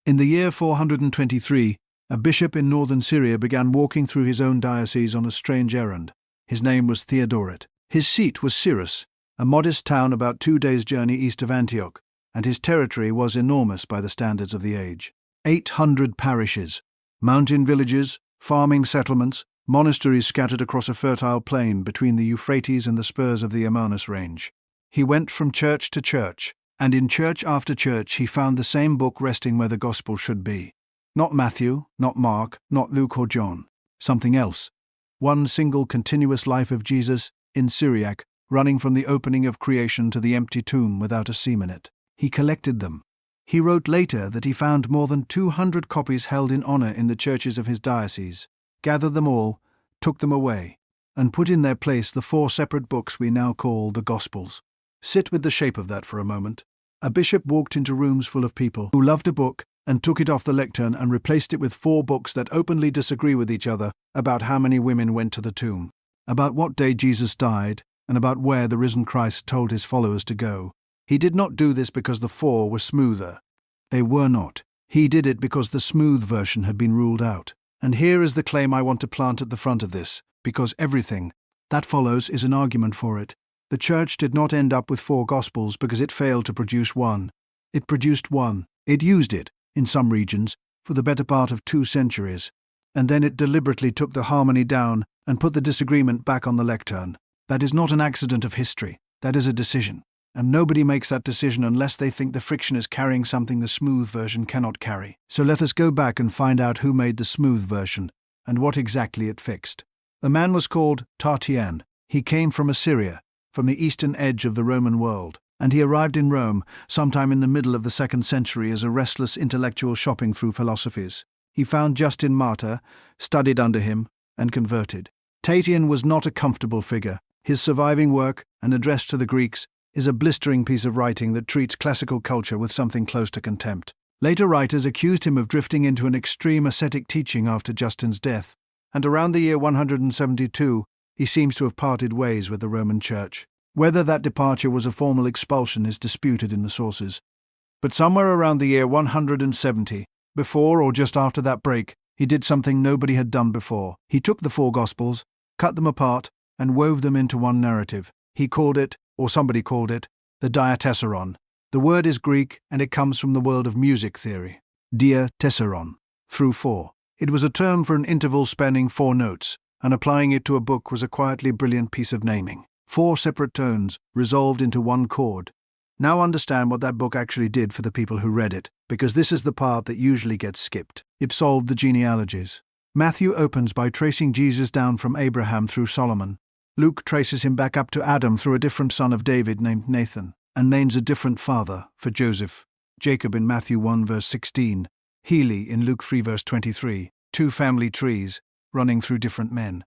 In the year 423, a bishop in northern Syria began walking through his own diocese on a strange errand. His name was Theodoret. His seat was Cyrus, a modest town about 2 days' journey east of Antioch, and his territory was enormous by the standards of the age. 800 parishes, mountain villages, farming settlements, monasteries scattered across a fertile plain between the Euphrates and the spurs of the Amanus range. He went from church to church, and in church after church he found the same book resting where the gospel should be. Not Matthew, not Mark, not Luke or John. Something else. One single continuous life of Jesus, in Syriac, running from the opening of creation to the empty tomb without a seam in it. He collected them. He wrote later that he found more than 200 copies held in honor in the churches of his diocese, gathered them all, took them away, and put in their place the 4 separate books we now call the Gospels. Sit with the shape of that for a moment. A bishop walked into rooms full of people who loved a book and took it off the lectern and replaced it with 4 books that openly disagree with each other about how many women went to the tomb, about what day Jesus died, and about where the risen Christ told his followers to go. He did not do this because the 4 were smoother. They were not. He did it because the smooth version had been ruled out. And here is the claim I want to plant at the front of this, because everything that follows is an argument for it. The Church did not end up with 4 Gospels because it failed to produce one. It produced one. It used it, in some regions, for the better part of 2 centuries. And then it deliberately took the harmony down and put the disagreement back on the lectern. That is not an accident of history. That is a decision. And nobody makes that decision unless they think the friction is carrying something the smooth version cannot carry. So let us go back and find out who made the smooth version, and what exactly it fixed. The man was called Tatian. He came from Assyria, from the eastern edge of the Roman world, and he arrived in Rome sometime in the middle of the 2nd century as a restless intellectual shopping through philosophies. He found Justin Martyr, studied under him, and converted. Tatian was not a comfortable figure. His surviving work, an address to the Greeks, is a blistering piece of writing that treats classical culture with something close to contempt. Later writers accused him of drifting into an extreme ascetic teaching after Justin's death, and around the year 172, he seems to have parted ways with the Roman Church. Whether that departure was a formal expulsion is disputed in the sources. But somewhere around the year 170, before or just after that break, he did something nobody had done before. He took the 4 Gospels, cut them apart, and wove them into one narrative. He called it, or somebody called it, the Diatesseron. The word is Greek, and it comes from the world of music theory. Diatessaron, through 4. It was a term for an interval spanning 4 notes, and applying it to a book was a quietly brilliant piece of naming. 4 separate tones, resolved into one chord. Now understand what that book actually did for the people who read it, because this is the part that usually gets skipped. It solved the genealogies. Matthew opens by tracing Jesus down from Abraham through Solomon. Luke traces him back up to Adam through a different son of David named Nathan, and names a different father for Joseph. Jacob in Matthew 1 verse 16, Heli in Luke 3 verse 23, 2 family trees running through different men.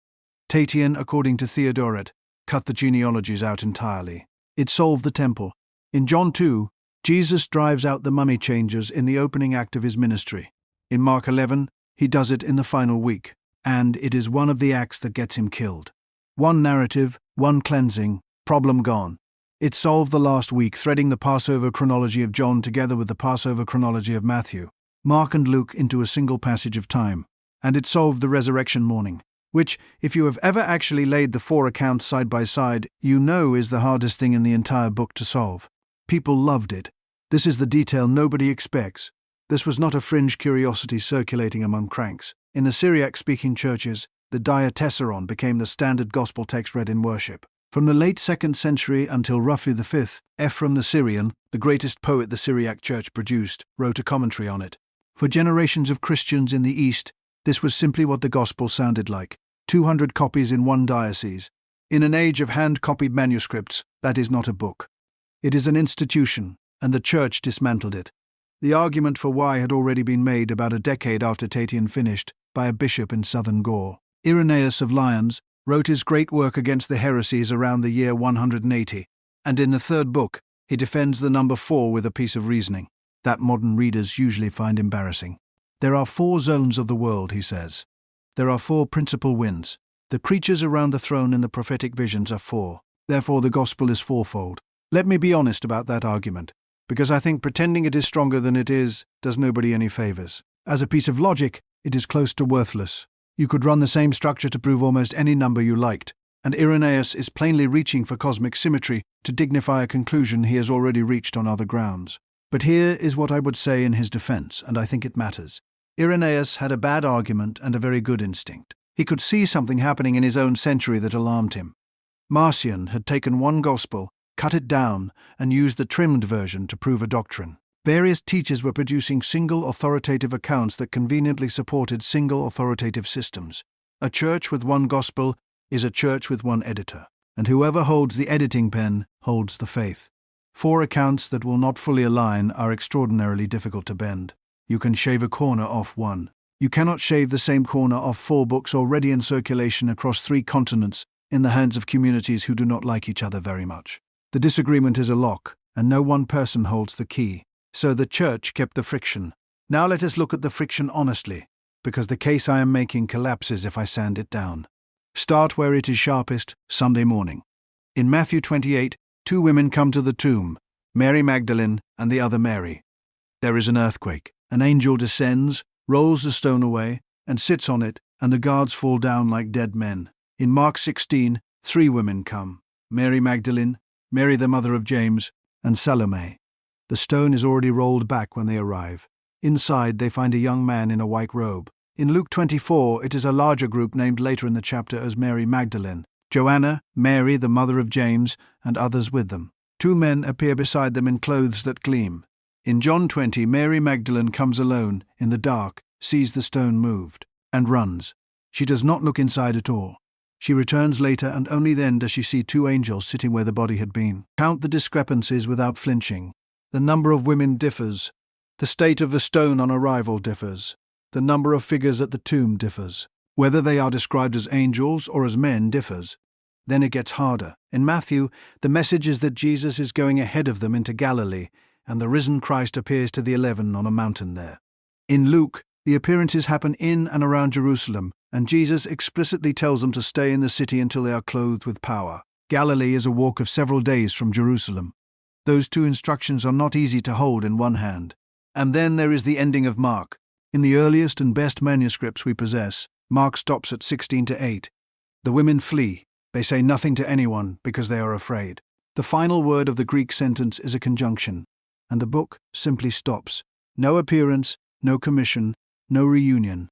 Tatian, according to Theodoret, cut the genealogies out entirely. It solved the temple. In John 2, Jesus drives out the money changers in the opening act of his ministry. In Mark 11, he does it in the final week, and it is one of the acts that gets him killed. One narrative, one cleansing, problem gone. It solved the last week, threading the Passover chronology of John together with the Passover chronology of Matthew, Mark and Luke into a single passage of time. And it solved the resurrection morning, which, if you have ever actually laid the 4 accounts side by side, you know is the hardest thing in the entire book to solve. People loved it. This is the detail nobody expects. This was not a fringe curiosity circulating among cranks. In the Syriac-speaking churches, the Diatesseron became the standard gospel text read in worship. From the late 2nd century until roughly the 5th, Ephraim the Syrian, the greatest poet the Syriac church produced, wrote a commentary on it. For generations of Christians in the East, this was simply what the gospel sounded like. 200 copies in one diocese. In an age of hand-copied manuscripts, that is not a book. It is an institution, and the church dismantled it. The argument for why had already been made about a decade after Tatian finished, by a bishop in southern Gaul. Irenaeus of Lyons wrote his great work against the heresies around the year 180, and in the 3rd book, he defends the number 4 with a piece of reasoning that modern readers usually find embarrassing. There are 4 zones of the world, he says. There are 4 principal winds. The creatures around the throne in the prophetic visions are 4. Therefore the gospel is fourfold. Let me be honest about that argument, because I think pretending it is stronger than it is does nobody any favors. As a piece of logic, it is close to worthless. You could run the same structure to prove almost any number you liked, and Irenaeus is plainly reaching for cosmic symmetry to dignify a conclusion he has already reached on other grounds. But here is what I would say in his defense, and I think it matters. Irenaeus had a bad argument and a very good instinct. He could see something happening in his own century that alarmed him. Marcion had taken one gospel, cut it down, and used the trimmed version to prove a doctrine. Various teachers were producing single authoritative accounts that conveniently supported single authoritative systems. A church with one gospel is a church with one editor, and whoever holds the editing pen holds the faith. 4 accounts that will not fully align are extraordinarily difficult to bend. You can shave a corner off one. You cannot shave the same corner off 4 books already in circulation across 3 continents in the hands of communities who do not like each other very much. The disagreement is a lock, and no one person holds the key. So the church kept the friction. Now let us look at the friction honestly, because the case I am making collapses if I sand it down. Start where it is sharpest, Sunday morning. In Matthew 28, 2 women come to the tomb, Mary Magdalene and the other Mary. There is an earthquake. An angel descends, rolls the stone away, and sits on it, and the guards fall down like dead men. In Mark 16, 3 women come, Mary Magdalene, Mary the mother of James, and Salome. The stone is already rolled back when they arrive. Inside they find a young man in a white robe. In Luke 24, it is a larger group named later in the chapter as Mary Magdalene, Joanna, Mary the mother of James, and others with them. 2 men appear beside them in clothes that gleam. In John 20, Mary Magdalene comes alone, in the dark, sees the stone moved, and runs. She does not look inside at all. She returns later, and only then does she see 2 angels sitting where the body had been. Count the discrepancies without flinching. The number of women differs. The state of the stone on arrival differs. The number of figures at the tomb differs. Whether they are described as angels or as men differs. Then it gets harder. In Matthew, the message is that Jesus is going ahead of them into Galilee, and the risen Christ appears to the 11 on a mountain there. In Luke, the appearances happen in and around Jerusalem, and Jesus explicitly tells them to stay in the city until they are clothed with power. Galilee is a walk of several days from Jerusalem. Those 2 instructions are not easy to hold in one hand. And then there is the ending of Mark. In the earliest and best manuscripts we possess, Mark stops at 16-8. The women flee. They say nothing to anyone because they are afraid. The final word of the Greek sentence is a conjunction, and the book simply stops. No appearance, no commission, no reunion.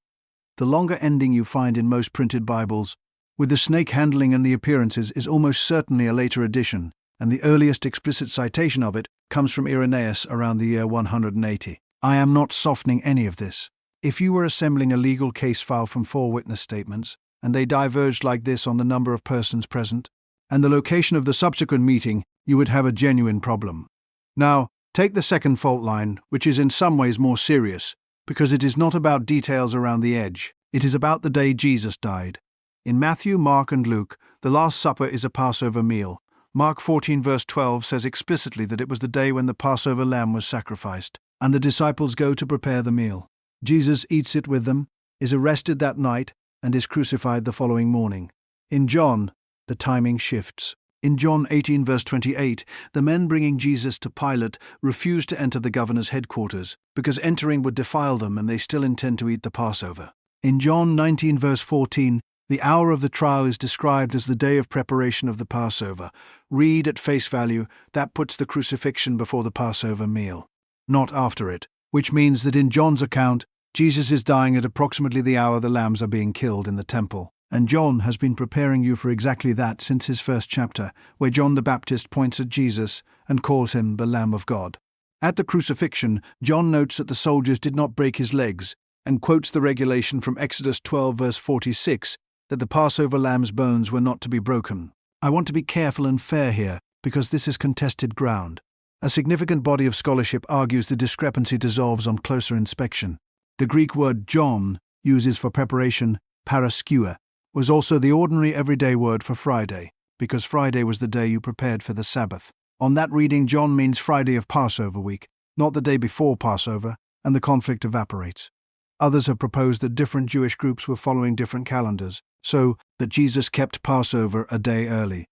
The longer ending you find in most printed Bibles, with the snake handling and the appearances, is almost certainly a later addition, and the earliest explicit citation of it comes from Irenaeus around the year 180. I am not softening any of this. If you were assembling a legal case file from 4 witness statements, and they diverged like this on the number of persons present, and the location of the subsequent meeting, you would have a genuine problem. Now, take the second fault line, which is in some ways more serious, because it is not about details around the edge. It is about the day Jesus died. In Matthew, Mark, and Luke, the Last Supper is a Passover meal. Mark 14 verse 12 says explicitly that it was the day when the Passover lamb was sacrificed, and the disciples go to prepare the meal. Jesus eats it with them, is arrested that night, and is crucified the following morning. In John, the timing shifts. In John 18 verse 28, the men bringing Jesus to Pilate refuse to enter the governor's headquarters, because entering would defile them and they still intend to eat the Passover. In John 19 verse 14, the hour of the trial is described as the day of preparation of the Passover. Read at face value, that puts the crucifixion before the Passover meal, not after it, which means that in John's account, Jesus is dying at approximately the hour the lambs are being killed in the temple. And John has been preparing you for exactly that since his first chapter, where John the Baptist points at Jesus and calls him the Lamb of God. At the crucifixion, John notes that the soldiers did not break his legs, and quotes the regulation from Exodus 12 verse 46 that the Passover lamb's bones were not to be broken. I want to be careful and fair here, because this is contested ground. A significant body of scholarship argues the discrepancy dissolves on closer inspection. The Greek word John uses for preparation, paraskua, was also the ordinary everyday word for Friday, because Friday was the day you prepared for the Sabbath. On that reading, John means Friday of Passover week, not the day before Passover, and the conflict evaporates. Others have proposed that different Jewish groups were following different calendars, so that Jesus kept Passover a day early.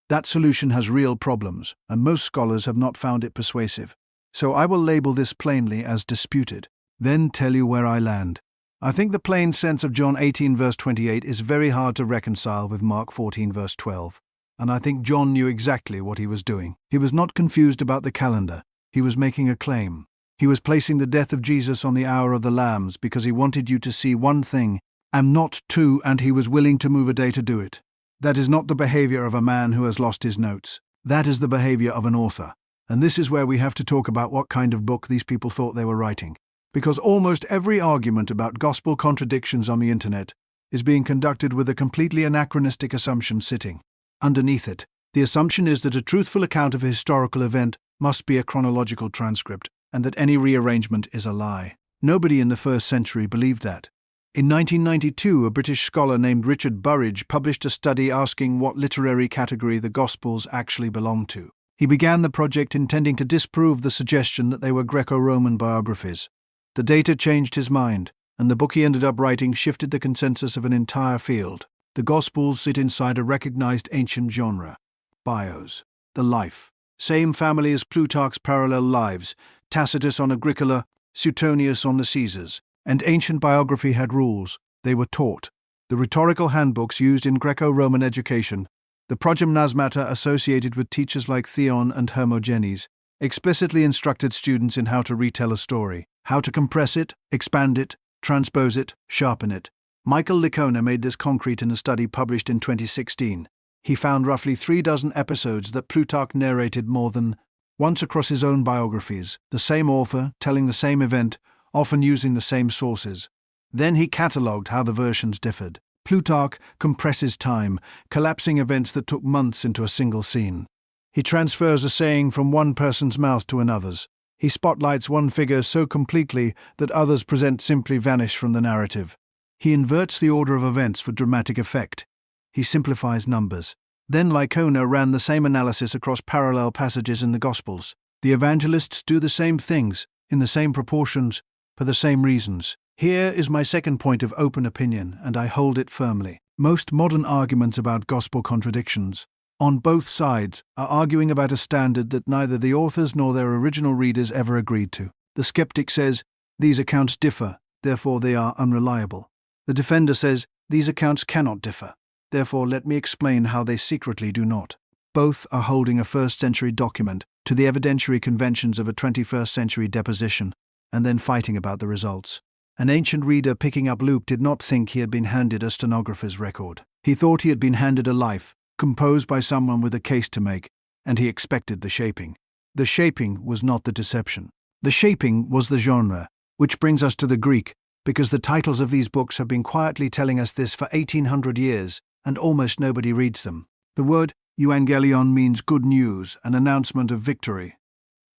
That solution has real problems, and most scholars have not found it persuasive. So I will label this plainly as disputed, then tell you where I land. I think the plain sense of John 18 verse 28 is very hard to reconcile with Mark 14 verse 12. And I think John knew exactly what he was doing. He was not confused about the calendar. He was making a claim. He was placing the death of Jesus on the hour of the lambs because he wanted you to see one thing, and not two, and he was willing to move a day to do it. That is not the behavior of a man who has lost his notes. That is the behavior of an author. And this is where we have to talk about what kind of book these people thought they were writing. Because almost every argument about gospel contradictions on the internet is being conducted with a completely anachronistic assumption sitting underneath it. The assumption is that a truthful account of a historical event must be a chronological transcript, and that any rearrangement is a lie. Nobody in the first century believed that. In 1992, a British scholar named Richard Burridge published a study asking what literary category the Gospels actually belonged to. He began the project intending to disprove the suggestion that they were Greco-Roman biographies. The data changed his mind, and the book he ended up writing shifted the consensus of an entire field. The Gospels sit inside a recognized ancient genre. Bios. The life. Same family as Plutarch's parallel lives, Tacitus on Agricola, Suetonius on the Caesars. And ancient biography had rules. They were taught. The rhetorical handbooks used in Greco-Roman education, the progymnasmata associated with teachers like Theon and Hermogenes, explicitly instructed students in how to retell a story, how to compress it, expand it, transpose it, sharpen it. Michael Licona made this concrete in a study published in 2016. He found roughly 36 episodes that Plutarch narrated more than once across his own biographies, the same author telling the same event, often using the same sources. Then he catalogued how the versions differed. Plutarch compresses time, collapsing events that took months into a single scene. He transfers a saying from one person's mouth to another's. He spotlights one figure so completely that others present simply vanish from the narrative. He inverts the order of events for dramatic effect. He simplifies numbers. Then Licona ran the same analysis across parallel passages in the Gospels. The evangelists do the same things, in the same proportions, for the same reasons. Here is my second point of open opinion, and I hold it firmly. Most modern arguments about gospel contradictions, on both sides, are arguing about a standard that neither the authors nor their original readers ever agreed to. The skeptic says, these accounts differ, therefore they are unreliable. The defender says, these accounts cannot differ, therefore let me explain how they secretly do not. Both are holding a first-century document to the evidentiary conventions of a 21st-century deposition, and then fighting about the results. An ancient reader picking up Luke did not think he had been handed a stenographer's record. He thought he had been handed a life, composed by someone with a case to make, and he expected the shaping. The shaping was not the deception. The shaping was the genre, which brings us to the Greek, because the titles of these books have been quietly telling us this for 1800 years, and almost nobody reads them. The word euangelion means good news, an announcement of victory.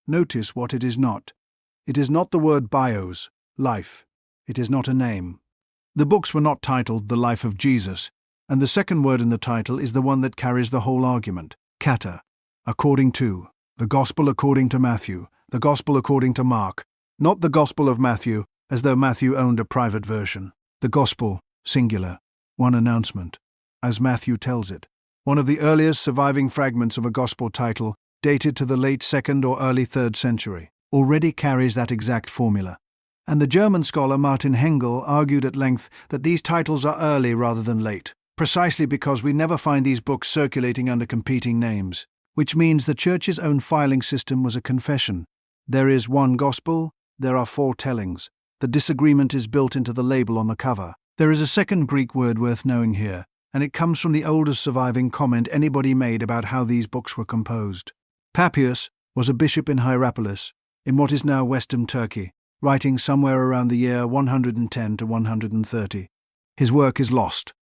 Notice what it is not. It is not the word bios, life. It is not a name. The books were not titled The Life of Jesus, and the second word in the title is the one that carries the whole argument, kata, according to, the Gospel according to Matthew, the Gospel according to Mark, not the Gospel of Matthew, as though Matthew owned a private version. The Gospel, singular, one announcement, as Matthew tells it. One of the earliest surviving fragments of a Gospel title, dated to the late 2nd or early 3rd century, already carries that exact formula. And the German scholar Martin Hengel argued at length that these titles are early rather than late, precisely because we never find these books circulating under competing names, which means the Church's own filing system was a confession. There is one gospel, there are 4 tellings. The disagreement is built into the label on the cover. There is a second Greek word worth knowing here, and it comes from the oldest surviving comment anybody made about how these books were composed. Papias was a bishop in Hierapolis, in what is now Western Turkey, writing somewhere around the year 110 to 130. His work is lost.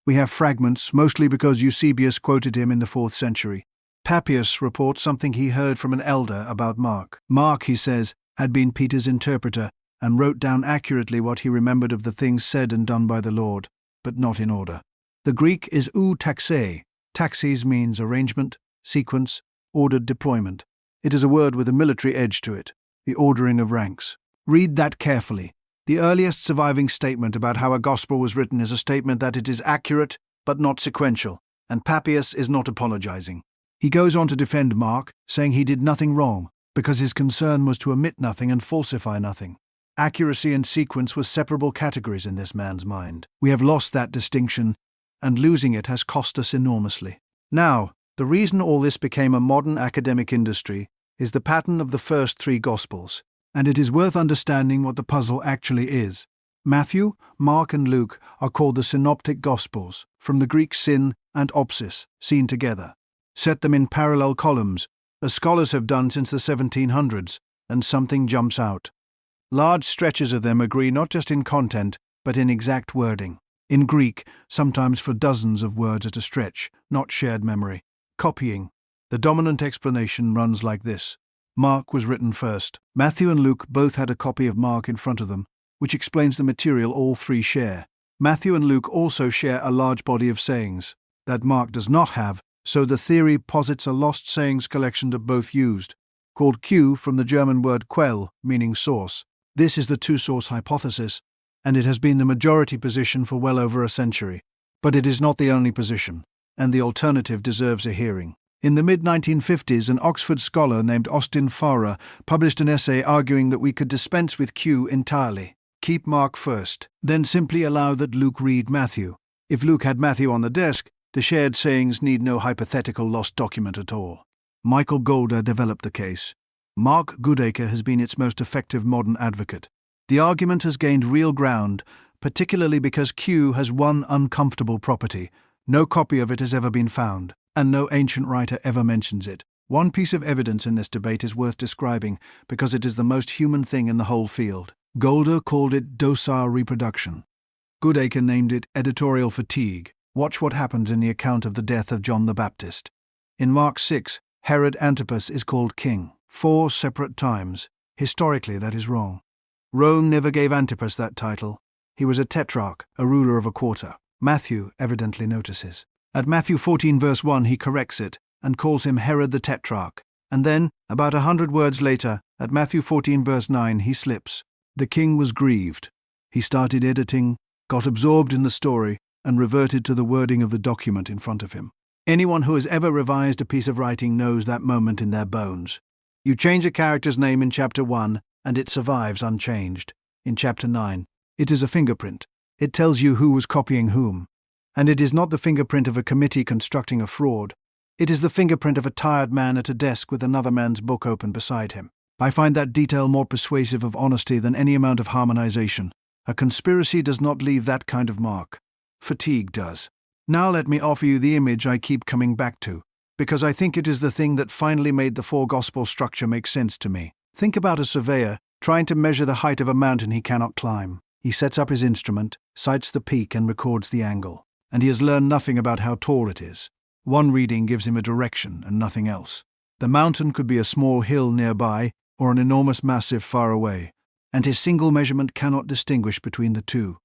We have fragments, mostly because Eusebius quoted him in the 4th century. Papias reports something he heard from an elder about Mark. Mark, he says, had been Peter's interpreter and wrote down accurately what he remembered of the things said and done by the Lord, but not in order. The Greek is ou taxē. Taxis means arrangement, sequence, ordered deployment. It is a word with a military edge to it, the ordering of ranks. Read that carefully. The earliest surviving statement about how a gospel was written is a statement that it is accurate but not sequential, and Papias is not apologizing. He goes on to defend Mark, saying he did nothing wrong, because his concern was to omit nothing and falsify nothing. Accuracy and sequence were separable categories in this man's mind. We have lost that distinction, and losing it has cost us enormously. Now, the reason all this became a modern academic industry is the pattern of the first three Gospels, and it is worth understanding what the puzzle actually is. Matthew, Mark, and Luke are called the synoptic Gospels, from the Greek syn and opsis, seen together. Set them in parallel columns, as scholars have done since the 1700s, and something jumps out. Large stretches of them agree not just in content, but in exact wording. In Greek, sometimes for dozens of words at a stretch, not shared memory. Copying. The dominant explanation runs like this. Mark was written first. Matthew and Luke both had a copy of Mark in front of them, which explains the material all three share. Matthew and Luke also share a large body of sayings that Mark does not have, so the theory posits a lost sayings collection that both used, called Q from the German word Quell, meaning source. This is the two-source hypothesis, and it has been the majority position for well over a century. But it is not the only position, and the alternative deserves a hearing. In the mid-1950s, an Oxford scholar named Austin Farrer published an essay arguing that we could dispense with Q entirely, keep Mark first, then simply allow that Luke read Matthew. If Luke had Matthew on the desk, the shared sayings need no hypothetical lost document at all. Michael Golder developed the case. Mark Goodacre has been its most effective modern advocate. The argument has gained real ground, particularly because Q has one uncomfortable property. No copy of it has ever been found, and no ancient writer ever mentions it. One piece of evidence in this debate is worth describing because it is the most human thing in the whole field. Golder called it docile reproduction. Goodacre named it editorial fatigue. Watch what happens in the account of the death of John the Baptist. In Mark 6, Herod Antipas is called king 4 separate times. Historically, that is wrong. Rome never gave Antipas that title. He was a tetrarch, a ruler of a quarter. Matthew evidently notices. At Matthew 14 verse 1 he corrects it and calls him Herod the Tetrarch. And then, about 100 words later, at Matthew 14 verse 9 he slips. The king was grieved. He started editing, got absorbed in the story, and reverted to the wording of the document in front of him. Anyone who has ever revised a piece of writing knows that moment in their bones. You change a character's name in chapter 1, and it survives unchanged. In chapter 9, it is a fingerprint. It tells you who was copying whom. And it is not the fingerprint of a committee constructing a fraud. It is the fingerprint of a tired man at a desk with another man's book open beside him. I find that detail more persuasive of honesty than any amount of harmonization. A conspiracy does not leave that kind of mark. Fatigue does. Now let me offer you the image I keep coming back to, because I think it is the thing that finally made the four-gospel structure make sense to me. Think about a surveyor trying to measure the height of a mountain he cannot climb. He sets up his instrument, sights the peak and records the angle, and he has learned nothing about how tall it is. One reading gives him a direction and nothing else. The mountain could be a small hill nearby or an enormous massif far away, and his single measurement cannot distinguish between the two.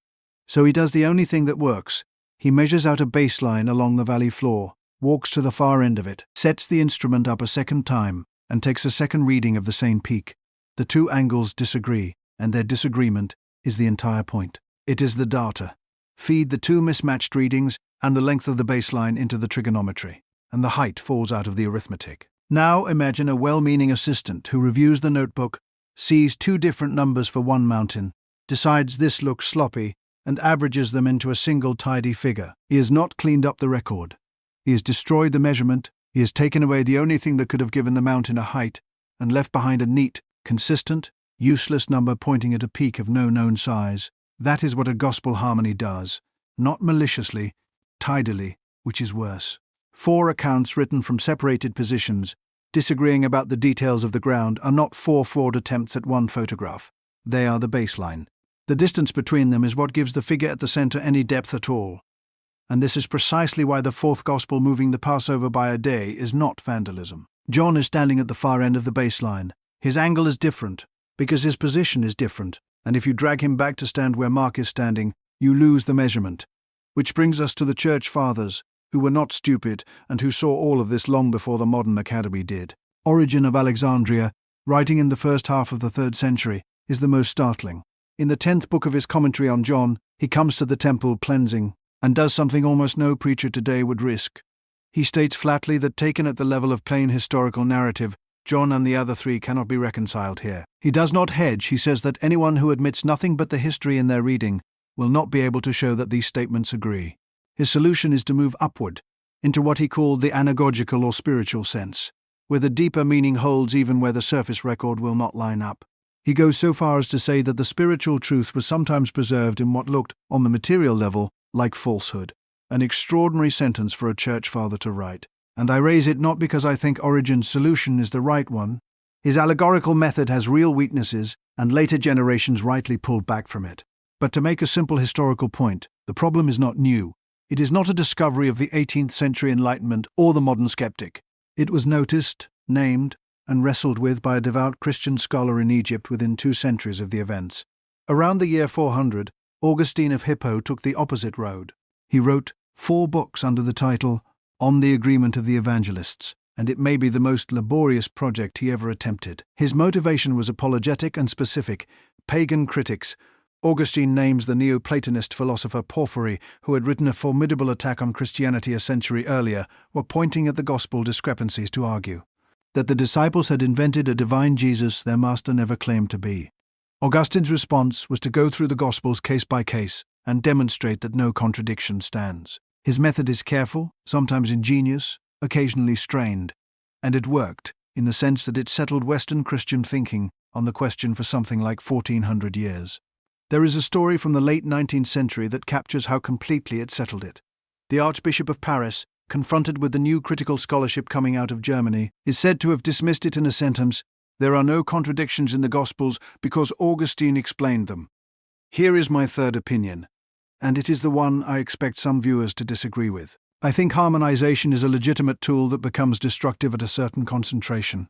So he does the only thing that works. He measures out a baseline along the valley floor, walks to the far end of it, sets the instrument up a second time, and takes a second reading of the same peak. The two angles disagree, and their disagreement is the entire point. It is the data. Feed the two mismatched readings and the length of the baseline into the trigonometry, and the height falls out of the arithmetic. Now imagine a well-meaning assistant who reviews the notebook, sees two different numbers for one mountain, decides this looks sloppy, and averages them into a single tidy figure. He has not cleaned up the record. He has destroyed the measurement. He has taken away the only thing that could have given the mountain a height, and left behind a neat, consistent, useless number pointing at a peak of no known size. That is what a gospel harmony does, not maliciously, tidily, which is worse. Four accounts written from separated positions, disagreeing about the details of the ground, are not four flawed attempts at one photograph. They are the baseline. The distance between them is what gives the figure at the center any depth at all. And this is precisely why the fourth gospel moving the Passover by a day is not vandalism. John is standing at the far end of the baseline. His angle is different, because his position is different, and if you drag him back to stand where Mark is standing, you lose the measurement. Which brings us to the Church Fathers, who were not stupid and who saw all of this long before the modern academy did. Origen of Alexandria, writing in the first half of the 3rd century, is the most startling. In the 10th book of his commentary on John, he comes to the temple cleansing, and does something almost no preacher today would risk. He states flatly that taken at the level of plain historical narrative, John and the other three cannot be reconciled here. He does not hedge. He says that anyone who admits nothing but the history in their reading will not be able to show that these statements agree. His solution is to move upward, into what he called the anagogical or spiritual sense, where the deeper meaning holds even where the surface record will not line up. He goes so far as to say that the spiritual truth was sometimes preserved in what looked, on the material level, like falsehood. An extraordinary sentence for a church father to write. And I raise it not because I think Origen's solution is the right one. His allegorical method has real weaknesses, and later generations rightly pulled back from it. But to make a simple historical point, the problem is not new. It is not a discovery of the 18th century Enlightenment or the modern skeptic. It was noticed, named, and wrestled with by a devout Christian scholar in Egypt within 2 centuries of the events. Around the year 400, Augustine of Hippo took the opposite road. He wrote 4 books under the title On the Agreement of the Evangelists, and it may be the most laborious project he ever attempted. His motivation was apologetic and specific. Pagan critics, Augustine names the Neoplatonist philosopher Porphyry, who had written a formidable attack on Christianity a century earlier, were pointing at the gospel discrepancies to argue that the disciples had invented a divine Jesus their master never claimed to be. Augustine's response was to go through the Gospels case by case and demonstrate that no contradiction stands. His method is careful, sometimes ingenious, occasionally strained, and it worked, in the sense that it settled Western Christian thinking on the question for something like 1400 years. There is a story from the late 19th century that captures how completely it settled it. The Archbishop of Paris, confronted with the new critical scholarship coming out of Germany, is said to have dismissed it in a sentence, "There are no contradictions in the Gospels because Augustine explained them. Here is my third opinion, and it is the one I expect some viewers to disagree with. I think harmonization is a legitimate tool that becomes destructive at a certain concentration.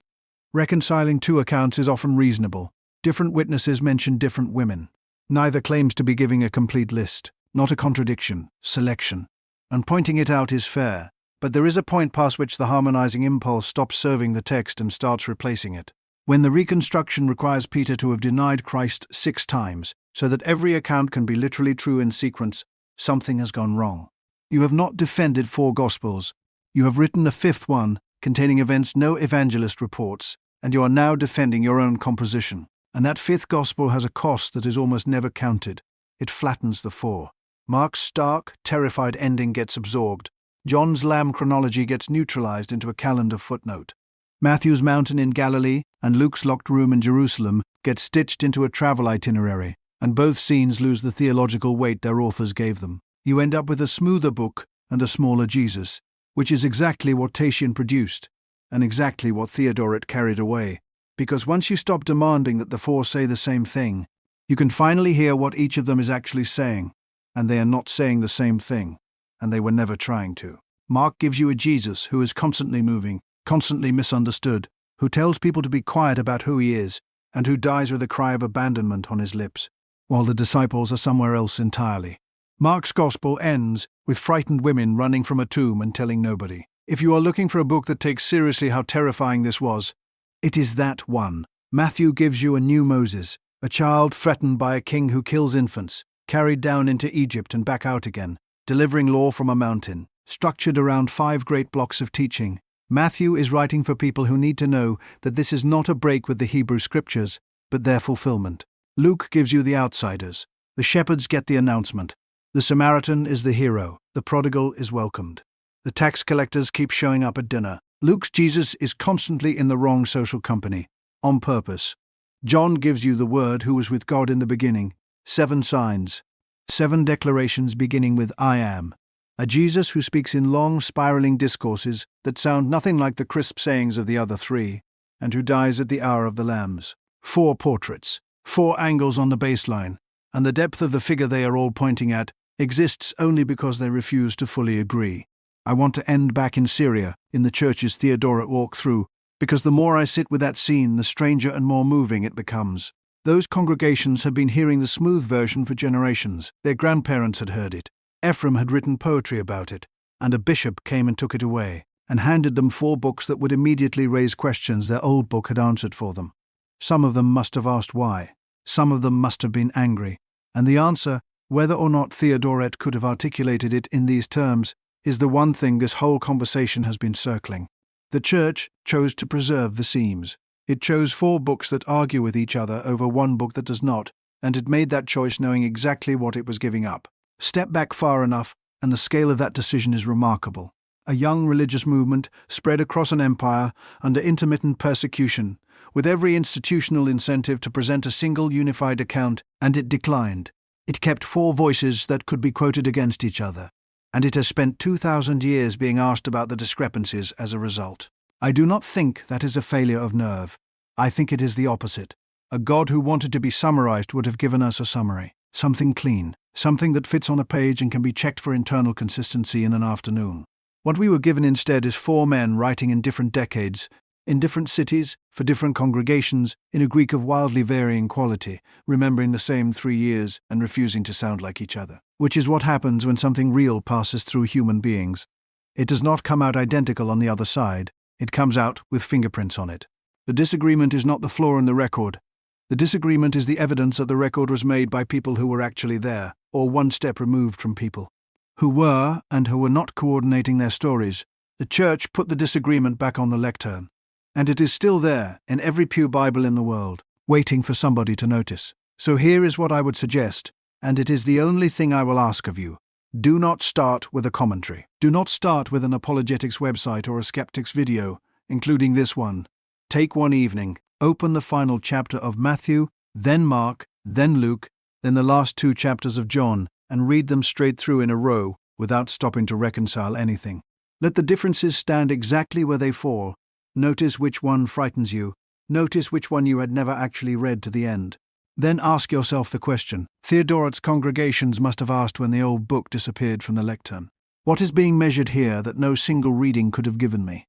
Reconciling 2 accounts is often reasonable. Different witnesses mention different women. Neither claims to be giving a complete list, not a contradiction, selection. And pointing it out is fair, but there is a point past which the harmonizing impulse stops serving the text and starts replacing it. When the reconstruction requires Peter to have denied Christ 6 times, so that every account can be literally true in sequence, something has gone wrong. You have not defended 4 Gospels. You have written a 5th one, containing events no evangelist reports, and you are now defending your own composition. And that 5th Gospel has a cost that is almost never counted. It flattens the 4. Mark's stark, terrified ending gets absorbed. John's lamb chronology gets neutralized into a calendar footnote. Matthew's mountain in Galilee and Luke's locked room in Jerusalem get stitched into a travel itinerary, and both scenes lose the theological weight their authors gave them. You end up with a smoother book and a smaller Jesus, which is exactly what Tatian produced, and exactly what Theodoret carried away. Because once you stop demanding that the 4 say the same thing, you can finally hear what each of them is actually saying, and they are not saying the same thing, and they were never trying to. Mark gives you a Jesus who is constantly moving, constantly misunderstood, who tells people to be quiet about who he is, and who dies with a cry of abandonment on his lips, while the disciples are somewhere else entirely. Mark's Gospel ends with frightened women running from a tomb and telling nobody. If you are looking for a book that takes seriously how terrifying this was, it is that one. Matthew gives you a new Moses, a child threatened by a king who kills infants, carried down into Egypt and back out again, delivering law from a mountain, structured around 5 great blocks of teaching. Matthew is writing for people who need to know that this is not a break with the Hebrew Scriptures, but their fulfillment. Luke gives you the outsiders. The shepherds get the announcement. The Samaritan is the hero. The prodigal is welcomed. The tax collectors keep showing up at dinner. Luke's Jesus is constantly in the wrong social company, on purpose. John gives you the Word who was with God in the beginning. 7 signs. 7 declarations beginning with I am. A Jesus who speaks in long, spiraling discourses that sound nothing like the crisp sayings of the other 3, and who dies at the hour of the lambs. 4 portraits. 4 angles on the baseline, and the depth of the figure they are all pointing at exists only because they refuse to fully agree. I want to end back in Syria, in the churches Theodoret walked through, because the more I sit with that scene, the stranger and more moving it becomes. Those congregations had been hearing the smooth version for generations. Their grandparents had heard it. Ephraim had written poetry about it, and a bishop came and took it away, and handed them 4 books that would immediately raise questions their old book had answered for them. Some of them must have asked why. Some of them must have been angry. And the answer, whether or not Theodoret could have articulated it in these terms, is the one thing this whole conversation has been circling. The Church chose to preserve the seams. It chose 4 books that argue with each other over 1 book that does not, and it made that choice knowing exactly what it was giving up. Step back far enough, and the scale of that decision is remarkable. A young religious movement spread across an empire under intermittent persecution, with every institutional incentive to present a single unified account, and it declined. It kept 4 voices that could be quoted against each other, and it has spent 2,000 years being asked about the discrepancies as a result. I do not think that is a failure of nerve. I think it is the opposite. A God who wanted to be summarized would have given us a summary, something clean, something that fits on a page and can be checked for internal consistency in an afternoon. What we were given instead is 4 men writing in different decades, in different cities, for different congregations, in a Greek of wildly varying quality, remembering the same 3 years and refusing to sound like each other. Which is what happens when something real passes through human beings. It does not come out identical on the other side, it comes out with fingerprints on it. The disagreement is not the flaw in the record. The disagreement is the evidence that the record was made by people who were actually there, or 1 step removed from people who were and who were not coordinating their stories. The Church put the disagreement back on the lectern, and it is still there in every pew Bible in the world, waiting for somebody to notice. So here is what I would suggest, and it is the only thing I will ask of you. Do not start with a commentary. Do not start with an apologetics website or a skeptics video, including this one. Take one evening, open the final chapter of Matthew, then Mark, then Luke, then the last 2 chapters of John, and read them straight through in a row without stopping to reconcile anything. Let the differences stand exactly where they fall. Notice which one frightens you. Notice which one you had never actually read to the end. Then ask yourself the question Theodoret's congregations must have asked when the old book disappeared from the lectern. What is being measured here that no single reading could have given me?